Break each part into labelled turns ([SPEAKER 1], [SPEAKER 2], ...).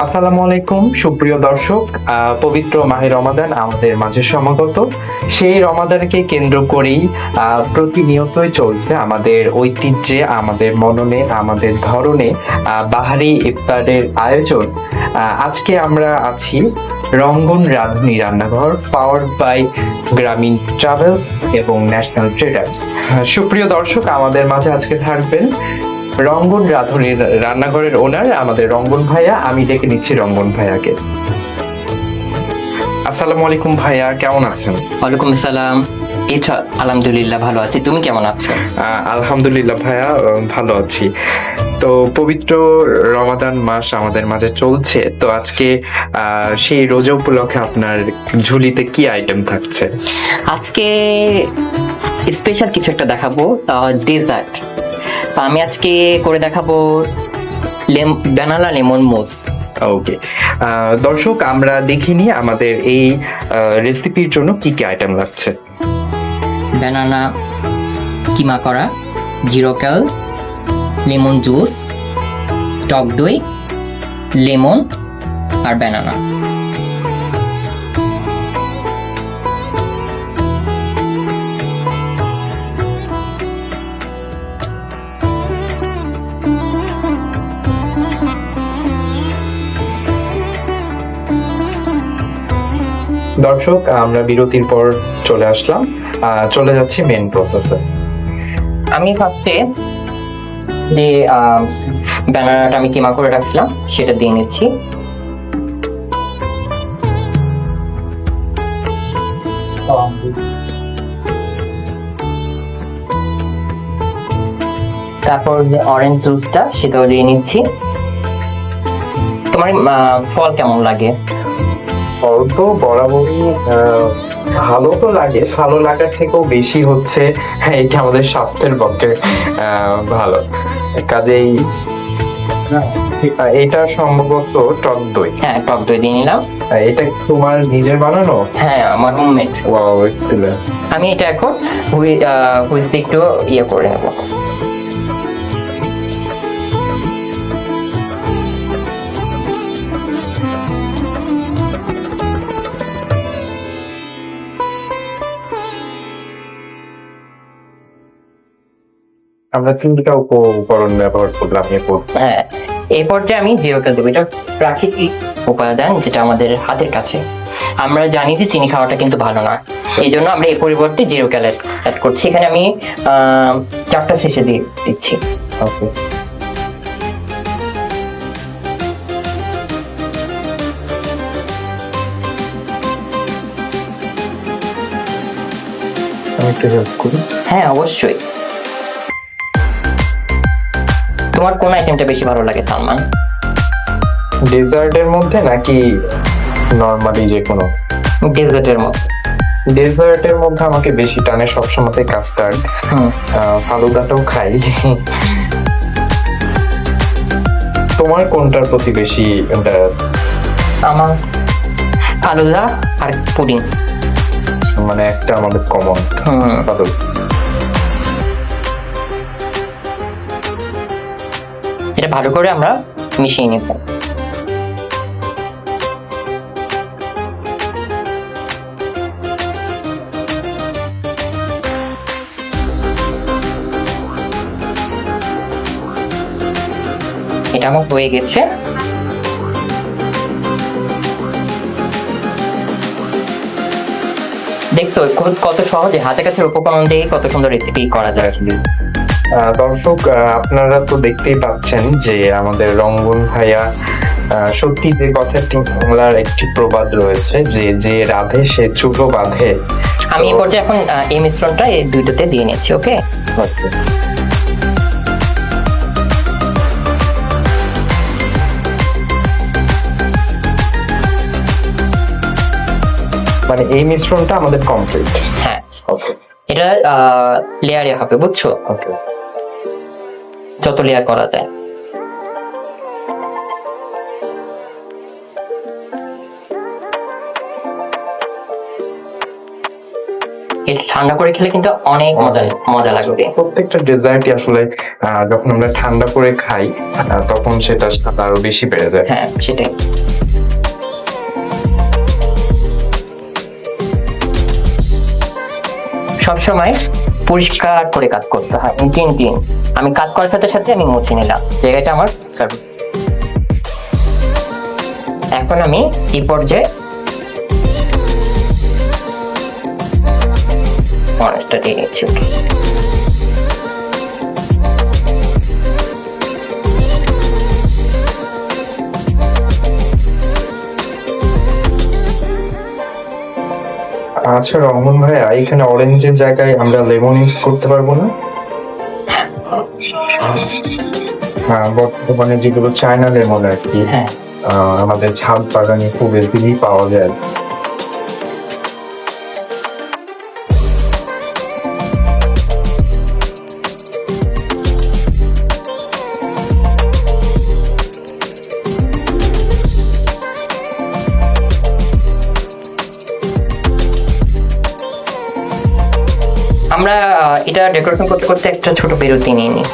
[SPEAKER 1] আসসালামু আলাইকুম সুপ্রিয় দর্শক, পবিত্র মাহে রমাদান আমাদের মাঝে সমাগত। সেই রমাদানকে কেন্দ্র করেই প্রতিনিয়তই চলছে আমাদের ঐতিহ্যে, আমাদের মননে, আমাদের ধরনে বাহারি ইফতারের আয়োজন। আজকে আমরা আছি রঙ্গন রাঁধুনি রান্নাঘর, পাওয়ার্ড বাই গ্রামীণ ট্রাভেলস এবং ন্যাশনাল ট্রেডার্স। সুপ্রিয় দর্শক, আমাদের মাঝে আজকে থাকবেন রঙ্গন রাঁধুনির রান্নাঘরের ওনার আমাদের রঙ্গন ভাইয়া। আমি ডেকে নিচ্ছি রঙ্গন ভাইয়াকে। আসসালামু আলাইকুম ভাইয়া, কেমন আছেন?
[SPEAKER 2] ওয়ালাইকুম আসসালাম। এই তো আলহামদুলিল্লাহ ভালো আছি, তুমি কেমন আছো?
[SPEAKER 1] আলহামদুলিল্লাহ ভাইয়া, ভালো আছি। তো পবিত্র রমাদান মাস আমাদের মাঝে চলছে, তো আজকে সেই রোজা উপলক্ষে আপনার ঝুলিতে কি আইটেম থাকছে?
[SPEAKER 2] আজকে স্পেশাল কিছু একটা দেখাবো, ডেজার্ট। আমি আজকে করে দেখাবো ব্যানানা লেমন মুস।
[SPEAKER 1] ওকে দর্শক, আমরা দেখিনি আমাদের এই রেসিপির জন্য কি কি আইটেম লাগছে।
[SPEAKER 2] ব্যানানা কিমা করা, জিরো ক্যাল, লেমন জুস, টক দই, লেমন আর ব্যানানা।
[SPEAKER 1] দর্শক, আমরা বিরতির পর চলে আসলাম, চলে যাচ্ছি মেন প্রসেসে।
[SPEAKER 2] আমি ফার্স্টে যে ব্যানানাটা আমি কিমা করে রাখছিলাম সেটা দিয়ে নিচ্ছি। তারপর যে অরেঞ্জ জুসটা সেটাও দিয়ে নিচ্ছি। তোমার ফল কেমন লাগে?
[SPEAKER 1] ফল তো বরাবরই ভালো তো লাগে, ভালো লাগার থেকেও বেশি হচ্ছে এটা আমাদের স্বাস্থ্যের পক্ষে ভালো। কাজেই এটা সম্ভবত টক দই।
[SPEAKER 2] হ্যাঁ, টক দই দিয়ে নিলাম।
[SPEAKER 1] এটা তোমার নিজের বানানো?
[SPEAKER 2] হ্যাঁ, আমার হোমমেড।
[SPEAKER 1] Wow, excellent.
[SPEAKER 2] আমি এটা এখন হুইস দিয়ে একটু ইয়ে করে নেব।
[SPEAKER 1] আমরা তিনটা উপকরণ ব্যবহার করলাম এরপর।
[SPEAKER 2] হ্যাঁ, এই পর্যায়ে আমি জিরো ক্যাল দেবো। এটা প্রাকৃতিক উপাদান, যেটা আমাদের হাতের কাছে। আমরা জানি যে চিনি খাওয়াটা কিন্তু ভালো না, এই জন্য আমরা এই পরিবর্তে জিরো ক্যাল অ্যাড করছি। এখানে আমি 4টা শেষে দিয়ে দিচ্ছি।
[SPEAKER 1] ওকে, আমি একটু হেল্প করি।
[SPEAKER 2] হ্যাঁ, অবশ্যই। তোমার কোন আইটেমটা বেশি ভালো লাগে সালমান?
[SPEAKER 1] ডেজার্টের মধ্যে নাকি নরমালি যে কোনো?
[SPEAKER 2] ডেজার্টের মধ্যে।
[SPEAKER 1] ডেজার্টের মধ্যে আমাকে বেশি টানে সবসময় কাস্টার্ড। ফালুদাটাও খাই। তোমার কোনটার প্রতি বেশি ইন্টারেস্ট?
[SPEAKER 2] আমার ফালুদা আর পুডিং।
[SPEAKER 1] মানে একটা আমাদের কমন ফালুদা।
[SPEAKER 2] এটা ভালো করে আমরা মিশিয়ে নেব। এটা আমার হয়ে গেছে। দেখছো কত সহজে হাতের কাছে উপকরণ দিয়ে কত সুন্দর রেসিপি করা যায়।
[SPEAKER 1] দর্শক, আপনারা তো দেখতেই পাচ্ছেন যে আমাদের রঙ্গন ভাইয়া সত্যি যে কথাটি বাংলার একটি প্রবাদ রয়েছে যে যে রাধে সে চুলো বাঁধে।
[SPEAKER 2] আমি এই পর্যায়ে এখন এই মিশ্রণটা এই দুইটাতে দিয়ে নিচ্ছি। ওকে,
[SPEAKER 1] মানে এই মিশ্রণটা আমাদের কমপ্লিট।
[SPEAKER 2] হ্যাঁ,
[SPEAKER 1] ওকে,
[SPEAKER 2] এটা লেয়ারে হবে, বুঝছো?
[SPEAKER 1] ওকে,
[SPEAKER 2] যত লেয়ার করা যায়। এটা ঠান্ডা করে খেলে কিন্তু অনেক মজা মজা লাগবে।
[SPEAKER 1] প্রত্যেকটা ডেজার্টই আসলে যখন আমরা ঠান্ডা করে খাই তখন সেটা স্বাদ আরো বেশি বেড়ে যায়।
[SPEAKER 2] হ্যাঁ, সেটাই। সবসময় পরিষ্কার করে কাজ করতে হয়, ক্লিন। আমি কাজ করার সাথে সাথে আমি মুছে নিলাম জায়গাটা আমার সার্ভ। এখন আমি এই পর্যায়ে অনেকটা দিয়ে নিচ্ছি। ওকে,
[SPEAKER 1] আচ্ছা রহমান ভাইয়া, এখানে অরেঞ্জের জায়গায় আমরা লেমন ইউজ করতে পারবো না? হ্যাঁ, বর্তমানে যেগুলো চায়না লেমন আর কি,
[SPEAKER 2] হ্যাঁ
[SPEAKER 1] আমাদের ছাদ বাগানে খুব ইজিলি পাওয়া যায়।
[SPEAKER 2] আমরা এটা ডেকোরেশন করতে করতে একটা ছোট বিরতি নিয়ে নিই।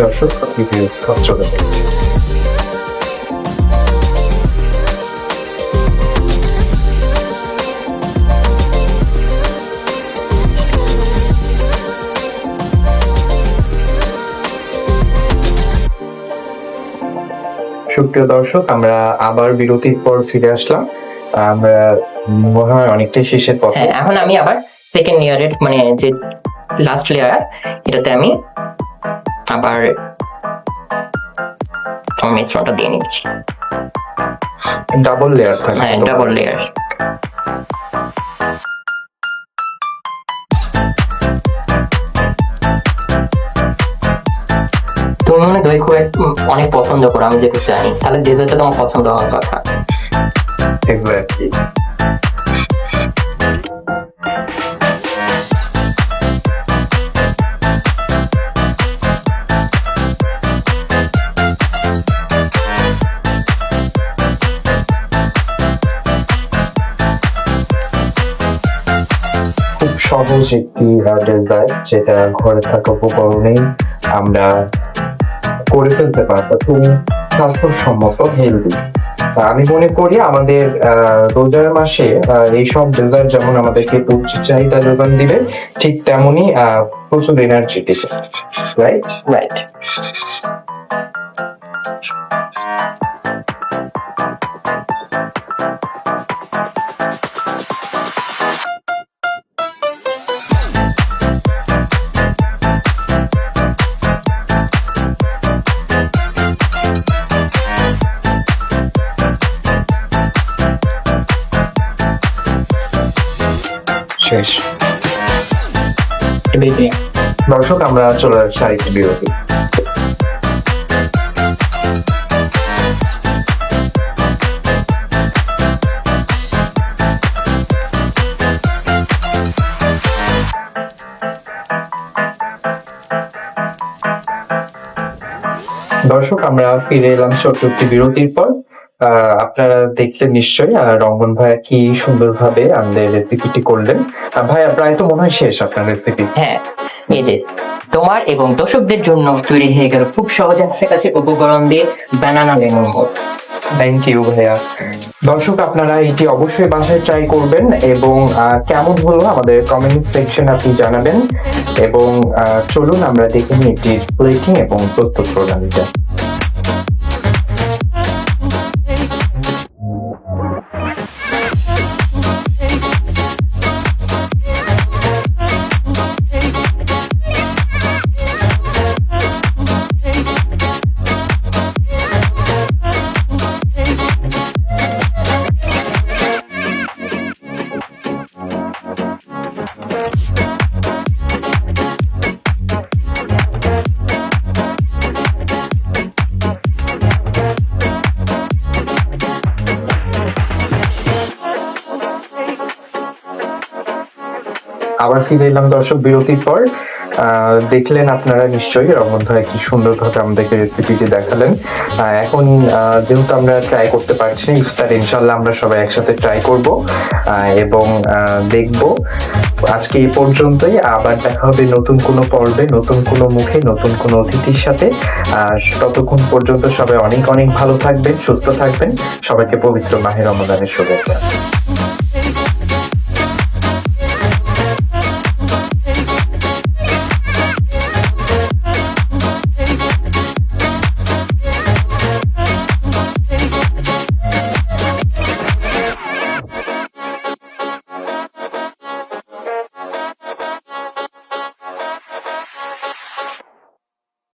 [SPEAKER 1] দর্শক চলে যাচ্ছে। সুপ্রিয় দর্শক, আমরা আবার বিরতির পর ফিরে আসলাম। আমরা মনে হয় অনেকটাই শেষের পথে।
[SPEAKER 2] হ্যাঁ, এখন আমি আবার সেকেন্ড লেয়ারের মানে যে লাস্ট লেয়ার, এটাতে আমি আবার মিশ্রণটা দিয়ে নিচ্ছি।
[SPEAKER 1] ডাবল লেয়ার থাকে।
[SPEAKER 2] হ্যাঁ, ডাবল লেয়ার। তুমি মনে হয় দই খুব অনেক পছন্দ করো, আমি যেটা জানি, তাহলে ডেজার্টটা তোমার পছন্দ হওয়ার কথা।
[SPEAKER 1] এক্স্যাক্টলি। খুব সহজ একটি ডেজার্ট, যেটা ঘরে থাকা উপকরণেই আমরা করে ফেলতে পারবো, খুব স্বাস্থ্যসম্মত, হেলদি। আমি মনে করি আমাদের রোজার মাসে এইসব ডেজার্ট যেমন আমাদেরকে পুষ্টির চাহিদা যোগান দিবে, ঠিক তেমনি প্রচুর এনার্জি দিবে। Right
[SPEAKER 2] right.
[SPEAKER 1] শেষ।
[SPEAKER 2] বিরতি।
[SPEAKER 1] দর্শক, আমরা চলে যাচ্ছি আরেকটি বিরতি। দর্শক, আমরা ফিরে এলাম ছোট্ট একটি বিরতির পর। আপনারা দেখলেন নিশ্চয়ই রঙ্গন ভাইয়া কি সুন্দরভাবে আমাদের রেসিপিটি করলেন। ভাইয়া, প্রায় তো মনে হয় শেষ আপনার রেসিপি।
[SPEAKER 2] হ্যাঁ, এই যে তোমার এবং দর্শকদের জন্য তৈরি হয়ে গেল খুব সহজে হাতের কাছে উপকরণ দিয়ে বানানা লেমন মোজ।
[SPEAKER 1] থ্যাংক ইউ ভাইয়া। দর্শক, আপনারা এটি অবশ্যই বাসায় ট্রাই করবেন এবং কেমন হলো আমাদের কমেন্ট সেকশন আপনি জানাবেন। এবং চলুন আমরা দেখে নিই এটির প্লেটিং এবং প্রস্তুত প্রণালীটা। আবার ফিরে এলাম দর্শক বিরতির পর। দেখলেন আপনারা নিশ্চয়ই রহমত ভাই কি সুন্দরভাবে আমাদেরকে রেসিপিটি দেখালেন। এখন যেহেতু আমরা ট্রাই করতে পারছি না, ইফতার ইনশাল্লাহ আমরা সবাই একসাথে ট্রাই করব এবং দেখব। আজকে এই পর্যন্তই, আবার দেখা হবে নতুন কোনো পর্বে, নতুন কোনো মুখে, নতুন কোনো অতিথির সাথে। ততক্ষণ পর্যন্ত সবাই অনেক অনেক ভালো থাকবেন, সুস্থ থাকবেন। সবাইকে পবিত্র মাহে রমজানের শুভেচ্ছা।